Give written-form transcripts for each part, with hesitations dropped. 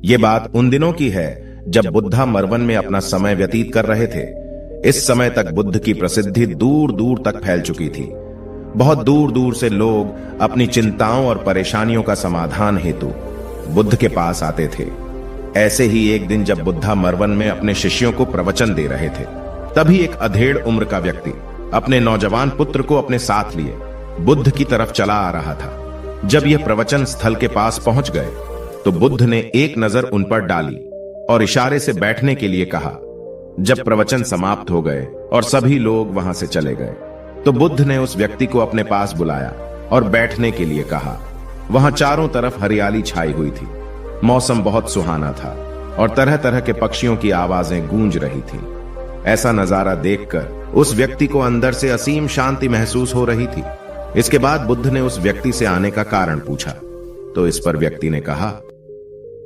ये बात उन दिनों की है जब बुद्धा मरवन में अपना समय व्यतीत कर रहे थे। इस समय तक बुद्ध की प्रसिद्धि दूर दूर तक फैल चुकी थी। बहुत दूर दूर से लोग अपनी चिंताओं और परेशानियों का समाधान हेतु बुद्ध के पास आते थे। ऐसे ही एक दिन जब बुद्धा मरवन में अपने शिष्यों को प्रवचन दे रहे थे, तभी एक अधेड़ उम्र का व्यक्ति अपने नौजवान पुत्र को अपने साथ लिए बुद्ध की तरफ चला आ रहा था। जब यह प्रवचन स्थल के पास पहुंच गए तो बुद्ध ने एक नजर उन पर डाली और इशारे से बैठने के लिए कहा। जब प्रवचन समाप्त हो गए और सभी लोग वहां से चले गए तो बुद्ध ने उस व्यक्ति को अपने पास बुलाया और बैठने के लिए कहा। वहां चारों तरफ हरियाली छाई हुई थी। मौसम बहुत सुहाना था और तरह तरह के पक्षियों की आवाजें गूंज रही थी। ऐसा नजारा देखकर उस व्यक्ति को अंदर से असीम शांति महसूस हो रही थी। इसके बाद बुद्ध ने उस व्यक्ति से आने का कारण पूछा तो इस पर व्यक्ति ने कहा,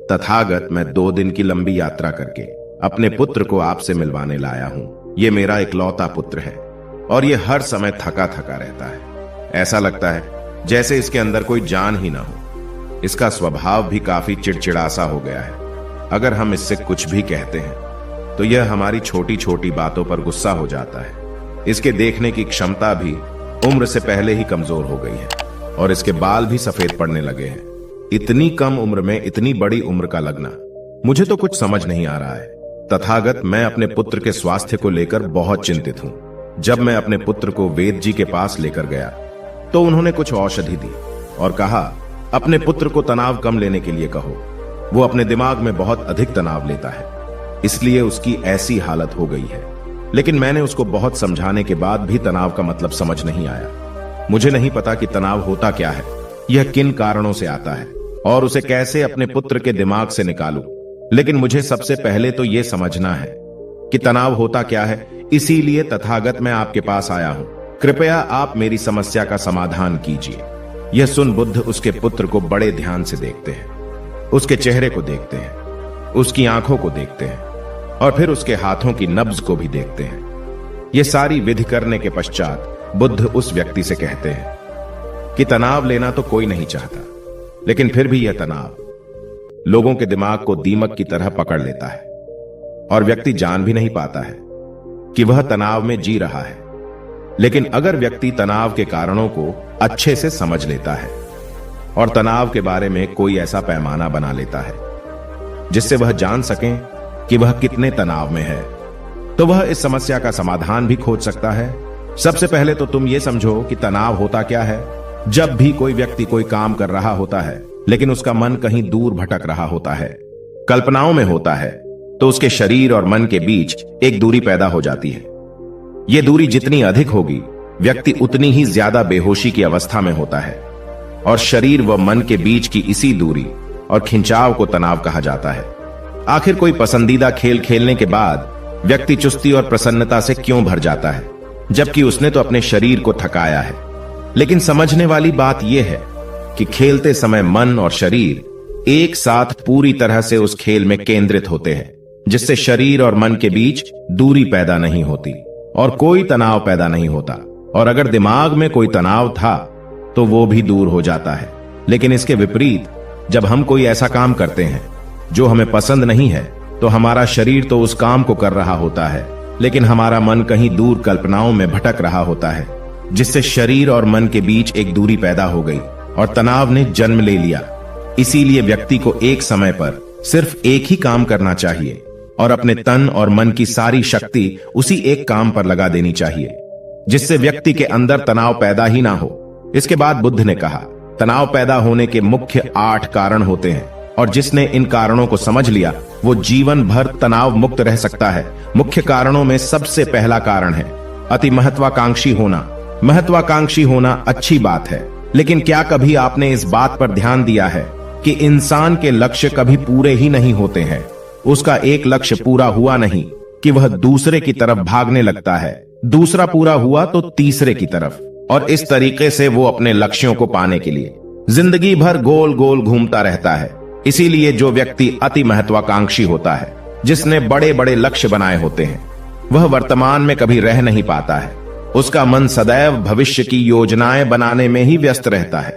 तथागत, मैं 2 दिन की लंबी यात्रा करके अपने पुत्र को आपसे मिलवाने लाया हूं। ये मेरा इकलौता पुत्र है और ये हर समय थका थका रहता है। ऐसा लगता है जैसे इसके अंदर कोई जान ही ना हो। इसका स्वभाव भी काफी चिड़चिड़ासा हो गया है। अगर हम इससे कुछ भी कहते हैं तो यह हमारी छोटी छोटी बातों पर गुस्सा हो जाता है। इसके देखने की क्षमता भी उम्र से पहले ही कमजोर हो गई है और इसके बाल भी सफेद पड़ने लगे हैं। इतनी कम उम्र में इतनी बड़ी उम्र का लगना, मुझे तो कुछ समझ नहीं आ रहा है। तथागत, मैं अपने पुत्र के स्वास्थ्य को लेकर बहुत चिंतित हूं। जब मैं अपने पुत्र को वेद जी के पास लेकर गया तो उन्होंने कुछ औषधि दी और कहा, अपने पुत्र को तनाव कम लेने के लिए कहो। वो अपने दिमाग में बहुत अधिक तनाव लेता है, इसलिए उसकी ऐसी हालत हो गई है। लेकिन मैंने उसको बहुत समझाने के बाद भी तनाव का मतलब समझ नहीं आया। मुझे नहीं पता कि तनाव होता क्या है, यह किन कारणों से आता है और उसे कैसे अपने पुत्र के दिमाग से निकालूं। लेकिन मुझे सबसे पहले तो यह समझना है कि तनाव होता क्या है। इसीलिए तथागत मैं आपके पास आया हूं। कृपया आप मेरी समस्या का समाधान कीजिए। यह सुन बुद्ध उसके पुत्र को बड़े ध्यान से देखते हैं। उसके चेहरे को देखते हैं, उसकी आंखों को देखते हैं और फिर उसके हाथों की नब्ज को भी देखते हैं। यह सारी विधि करने के पश्चात बुद्ध उस व्यक्ति से कहते हैं कि तनाव लेना तो कोई नहीं चाहता, लेकिन फिर भी यह तनाव लोगों के दिमाग को दीमक की तरह पकड़ लेता है और व्यक्ति जान भी नहीं पाता है कि वह तनाव में जी रहा है। लेकिन अगर व्यक्ति तनाव के कारणों को अच्छे से समझ लेता है और तनाव के बारे में कोई ऐसा पैमाना बना लेता है जिससे वह जान सके कि वह कितने तनाव में है, तो वह इस समस्या का समाधान भी खोज सकता है। सबसे पहले तो तुम ये समझो कि तनाव होता क्या है। जब भी कोई व्यक्ति कोई काम कर रहा होता है लेकिन उसका मन कहीं दूर भटक रहा होता है, कल्पनाओं में होता है, तो उसके शरीर और मन के बीच एक दूरी पैदा हो जाती है। यह दूरी जितनी अधिक होगी, व्यक्ति उतनी ही ज्यादा बेहोशी की अवस्था में होता है और शरीर व मन के बीच की इसी दूरी और खिंचाव को तनाव कहा जाता है। आखिर कोई पसंदीदा खेल खेलने के बाद व्यक्ति चुस्ती और प्रसन्नता से क्यों भर जाता है, जबकि उसने तो अपने शरीर को थकाया है। लेकिन समझने वाली बात यह है कि खेलते समय मन और शरीर एक साथ पूरी तरह से उस खेल में केंद्रित होते हैं, जिससे शरीर और मन के बीच दूरी पैदा नहीं होती और कोई तनाव पैदा नहीं होता। और अगर दिमाग में कोई तनाव था तो वो भी दूर हो जाता है। लेकिन इसके विपरीत, जब हम कोई ऐसा काम करते हैं जो हमें पसंद नहीं है, तो हमारा शरीर तो उस काम को कर रहा होता है, लेकिन हमारा मन कहीं दूर कल्पनाओं में भटक रहा होता है, जिससे शरीर और मन के बीच एक दूरी पैदा हो गई और तनाव ने जन्म ले लिया। इसीलिए व्यक्ति को एक समय पर सिर्फ एक ही काम करना चाहिए और अपने तन और मन की सारी शक्ति उसी एक काम पर लगा देनी चाहिए, जिससे व्यक्ति के अंदर तनाव पैदा ही ना हो। इसके बाद बुद्ध ने कहा, तनाव पैदा होने के मुख्य 8 कारण होते हैं और जिसने इन कारणों को समझ लिया वो जीवन भर तनाव मुक्त रह सकता है। मुख्य कारणों में सबसे पहला कारण है अति महत्वाकांक्षी होना। महत्वाकांक्षी होना अच्छी बात है, लेकिन क्या कभी आपने इस बात पर ध्यान दिया है कि इंसान के लक्ष्य कभी पूरे ही नहीं होते हैं। उसका एक लक्ष्य पूरा हुआ नहीं कि वह दूसरे की तरफ भागने लगता है, दूसरा पूरा हुआ तो तीसरे की तरफ, और इस तरीके से वो अपने लक्ष्यों को पाने के लिए जिंदगी भर गोल गोल घूमता रहता है। इसीलिए जो व्यक्ति अति महत्वाकांक्षी होता है, जिसने बड़े बड़े लक्ष्य बनाए होते हैं, वह वर्तमान में कभी रह नहीं पाता है। उसका मन सदैव भविष्य की योजनाएं बनाने में ही व्यस्त रहता है।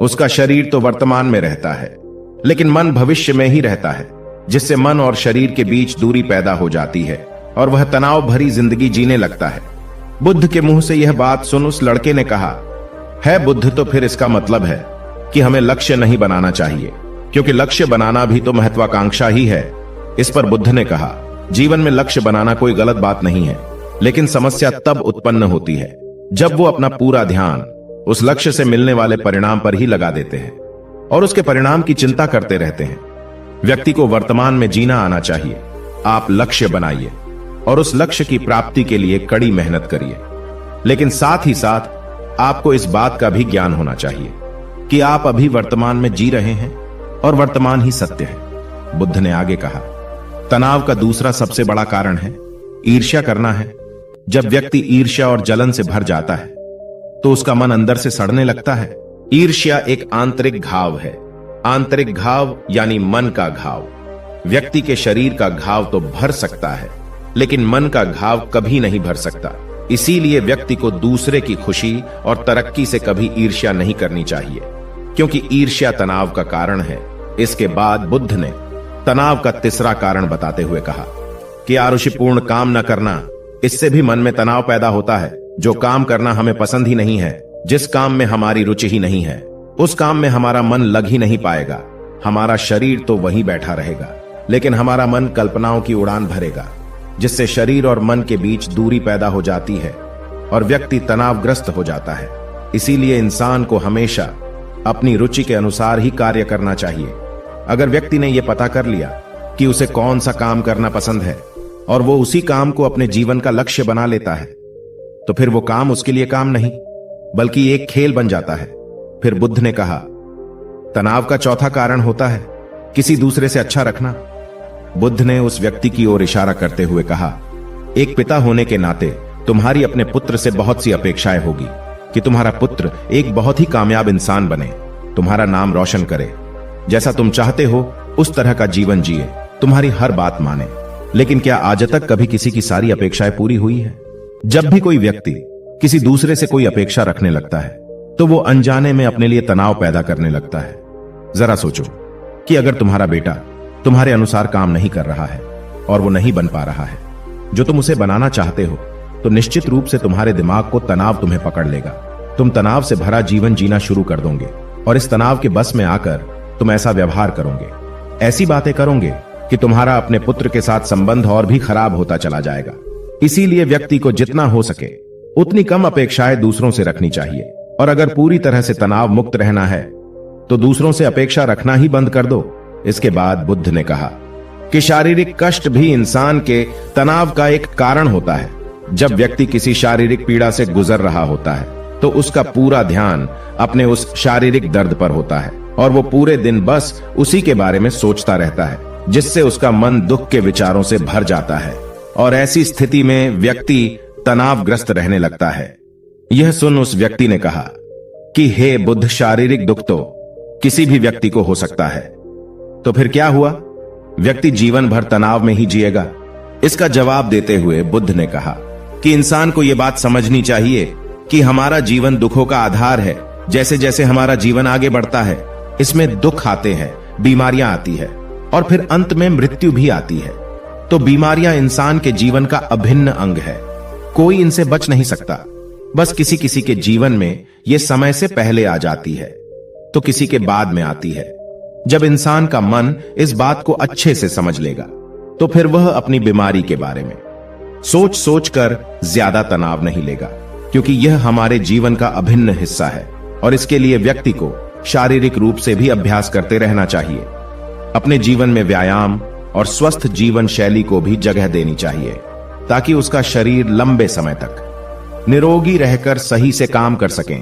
उसका शरीर तो वर्तमान में रहता है, लेकिन मन भविष्य में ही रहता है। जिससे मन और शरीर के बीच दूरी पैदा हो जाती है और वह तनाव भरी जिंदगी जीने लगता है। बुद्ध के मुंह से यह बात सुन उस लड़के ने कहा, है बुद्ध, तो फिर इसका मतलब है कि हमें लक्ष्य नहीं बनाना चाहिए, क्योंकि लक्ष्य बनाना भी तो महत्वाकांक्षा ही है। इस पर बुद्ध ने कहा, जीवन में लक्ष्य बनाना कोई गलत बात नहीं है, लेकिन समस्या तब उत्पन्न होती है जब वो अपना पूरा ध्यान उस लक्ष्य से मिलने वाले परिणाम पर ही लगा देते हैं और उसके परिणाम की चिंता करते रहते हैं। व्यक्ति को वर्तमान में जीना आना चाहिए। आप लक्ष्य बनाइए और उस लक्ष्य की प्राप्ति के लिए कड़ी मेहनत करिए, लेकिन साथ ही साथ आपको इस बात का भी ज्ञान होना चाहिए कि आप अभी वर्तमान में जी रहे हैं और वर्तमान ही सत्य है। बुद्ध ने आगे कहा, तनाव का दूसरा सबसे बड़ा कारण है ईर्ष्या करना है। जब व्यक्ति ईर्ष्या और जलन से भर जाता है तो उसका मन अंदर से सड़ने लगता है। ईर्ष्या एक आंतरिक घाव है। आंतरिक घाव यानी मन का घाव। व्यक्ति के शरीर का घाव तो भर सकता है, लेकिन मन का घाव कभी नहीं भर सकता। इसीलिए व्यक्ति को दूसरे की खुशी और तरक्की से कभी ईर्ष्या नहीं करनी चाहिए, क्योंकि ईर्ष्या तनाव का कारण है। इसके बाद बुद्ध ने तनाव का तीसरा कारण बताते हुए कहा कि आरुषिपूर्ण काम न करना, इससे भी मन में तनाव पैदा होता है। जो काम करना हमें पसंद ही नहीं है, जिस काम में हमारी रुचि ही नहीं है, उस काम में हमारा मन लग ही नहीं पाएगा। हमारा शरीर तो वहीं बैठा रहेगा, लेकिन हमारा मन कल्पनाओं की उड़ान भरेगा, जिससे शरीर और मन के बीच दूरी पैदा हो जाती है और व्यक्ति तनावग्रस्त हो जाता है। इसीलिए इंसान को हमेशा अपनी रुचि के अनुसार ही कार्य करना चाहिए। अगर व्यक्ति ने यह पता कर लिया कि उसे कौन सा काम करना पसंद है और वो उसी काम को अपने जीवन का लक्ष्य बना लेता है, तो फिर वो काम उसके लिए काम नहीं बल्कि एक खेल बन जाता है। फिर बुद्ध ने कहा, तनाव का चौथा कारण होता है किसी दूसरे से अच्छा रखना। बुद्ध ने उस व्यक्ति की ओर इशारा करते हुए कहा, एक पिता होने के नाते तुम्हारी अपने पुत्र से बहुत सी अपेक्षाएं होगी कि तुम्हारा पुत्र एक बहुत ही कामयाब इंसान बने, तुम्हारा नाम रोशन करे, जैसा तुम चाहते हो उस तरह का जीवन जिए, तुम्हारी हर बात माने। लेकिन क्या आज तक कभी किसी की सारी अपेक्षाएं पूरी हुई है? जब भी कोई व्यक्ति किसी दूसरे से कोई अपेक्षा रखने लगता है तो वो अनजाने में अपने लिए तनाव पैदा करने लगता है। जरा सोचो कि अगर तुम्हारा बेटा तुम्हारे अनुसार काम नहीं कर रहा है और वो नहीं बन पा रहा है जो तुम उसे बनाना चाहते हो, तो निश्चित रूप से तुम्हारे दिमाग को तनाव तुम्हें पकड़ लेगा। तुम तनाव से भरा जीवन जीना शुरू कर दोगे और इस तनाव के बस में आकर तुम ऐसा व्यवहार करोगे, ऐसी बातें करोगे कि तुम्हारा अपने पुत्र के साथ संबंध और भी खराब होता चला जाएगा। इसीलिए व्यक्ति को जितना हो सके उतनी कम अपेक्षाएं दूसरों से रखनी चाहिए, और अगर पूरी तरह से तनाव मुक्त रहना है तो दूसरों से अपेक्षा रखना ही बंद कर दो। इसके बाद बुद्ध ने कहा कि शारीरिक कष्ट भी इंसान के तनाव का एक कारण होता है। जब व्यक्ति किसी शारीरिक पीड़ा से गुजर रहा होता है तो उसका पूरा ध्यान अपने उस शारीरिक दर्द पर होता है और वो पूरे दिन बस उसी के बारे में सोचता रहता है, जिससे उसका मन दुख के विचारों से भर जाता है और ऐसी स्थिति में व्यक्ति तनावग्रस्त रहने लगता है। यह सुन उस व्यक्ति ने कहा कि हे बुद्ध, शारीरिक दुख तो किसी भी व्यक्ति को हो सकता है, तो फिर क्या हुआ? व्यक्ति जीवन भर तनाव में ही जिएगा? इसका जवाब देते हुए बुद्ध ने कहा कि इंसान को यह बात समझनी चाहिए कि हमारा जीवन दुखों का आधार है। जैसे जैसे हमारा जीवन आगे बढ़ता है, इसमें दुख आते हैं, बीमारियां आती है और फिर अंत में मृत्यु भी आती है। तो बीमारियां इंसान के जीवन का अभिन्न अंग है, कोई इनसे बच नहीं सकता। बस किसी किसी के जीवन में यह समय से पहले आ जाती है तो किसी के बाद में आती है। जब इंसान का मन इस बात को अच्छे से समझ लेगा तो फिर वह अपनी बीमारी के बारे में सोच सोच कर ज्यादा तनाव नहीं लेगा, क्योंकि यह हमारे जीवन का अभिन्न हिस्सा है और इसके लिए व्यक्ति को शारीरिक रूप से भी अभ्यास करते रहना चाहिए। अपने जीवन में व्यायाम और स्वस्थ जीवन शैली को भी जगह देनी चाहिए ताकि उसका शरीर लंबे समय तक निरोगी रहकर सही से काम कर सकें।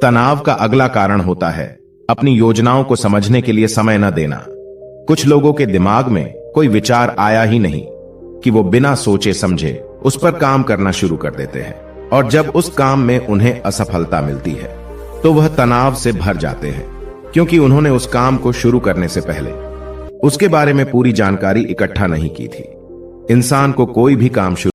तनाव का अगला कारण होता है अपनी योजनाओं को समझने के लिए समय न देना। कुछ लोगों के दिमाग में कोई विचार आया ही नहीं कि वो बिना सोचे समझे उस पर काम करना शुरू कर देते हैं, और जब उस काम में उन्हें असफलता मिलती है तो वह तनाव से भर जाते हैं, क्योंकि उन्होंने उस काम को शुरू करने से पहले उसके बारे में पूरी जानकारी इकट्ठा नहीं की थी। इंसान को कोई भी काम शुरू